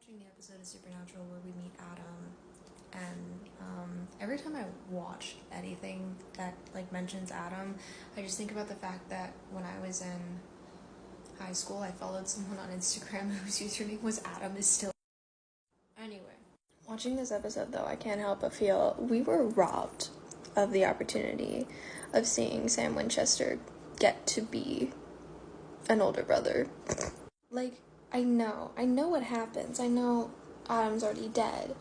watching the episode of Supernatural where we meet Adam, and every time I watch anything that like mentions Adam, I just think about the fact that when I was in high school, I followed someone on Instagram whose username was Adam is still. Anyway, watching this episode though, I can't help but feel we were robbed of the opportunity of seeing Sam Winchester get to be an older brother. Like, I know what happens. I know Adam's already dead,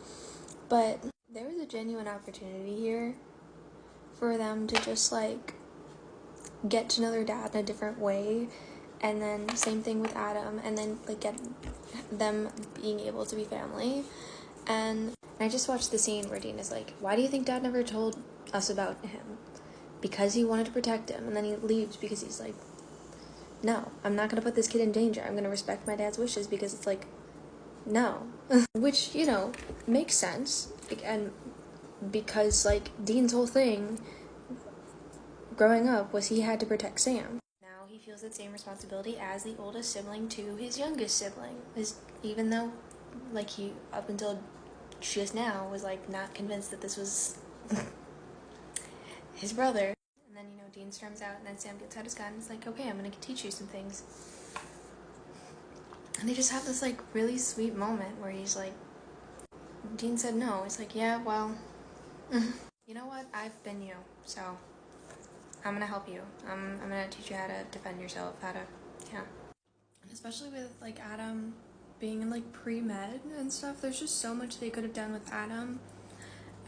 but there was a genuine opportunity here for them to just, like, get to know their dad in a different way, and then same thing with Adam, and then, like, get them being able to be family. And I just watched the scene where Dean is like, why do you think Dad never told us about him? Because he wanted to protect him, and then he leaves because he's like, no, I'm not going to put this kid in danger. I'm going to respect my dad's wishes because it's like, no. Which, you know, makes sense. And because, like, Dean's whole thing growing up was he had to protect Sam. Now he feels that same responsibility as the oldest sibling to his youngest sibling. Even though, like, he, up until just now, was, like, not convinced that this was his brother. And then, you know, Dean storms out, and then Sam gets out his gun and is like, okay, I'm gonna teach you some things. And they just have this, like, really sweet moment where he's like, Dean said no. It's like, yeah, well, you know what? I've been you, so I'm gonna help you. I'm gonna teach you how to defend yourself, yeah. And especially with, like, Adam being in, like, pre-med and stuff, there's just so much they could have done with Adam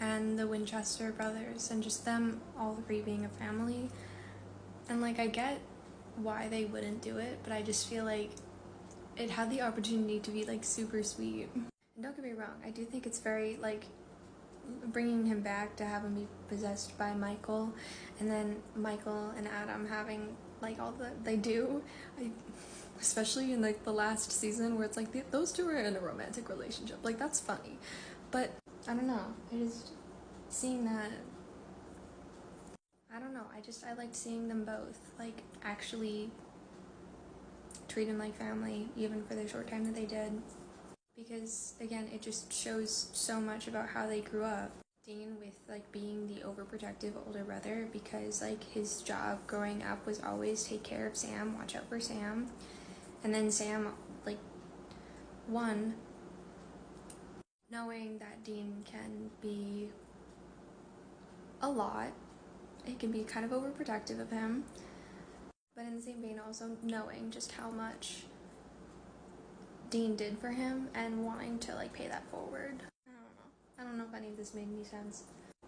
and the Winchester brothers, and just them all three being a family. And, like, I get why they wouldn't do it, but I just feel like it had the opportunity to be, like, super sweet. And don't get me wrong, I do think it's very, like, bringing him back to have him be possessed by Michael, and then Michael and Adam having, like, all that they do, especially in, like, the last season where it's like those two are in a romantic relationship. Like, that's funny, but I don't know, I just seeing that, I don't know, I liked seeing them both, like, actually treat him like family, even for the short time that they did. Because, again, it just shows so much about how they grew up. Dean with, like, being the overprotective older brother because, like, his job growing up was always take care of Sam, watch out for Sam. And then Sam, like, knowing that Dean can be a lot, it can be kind of overprotective of him, but in the same vein also knowing just how much Dean did for him and wanting to, like, pay that forward. I don't know if any of this made any sense,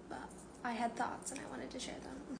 but I had thoughts and I wanted to share them.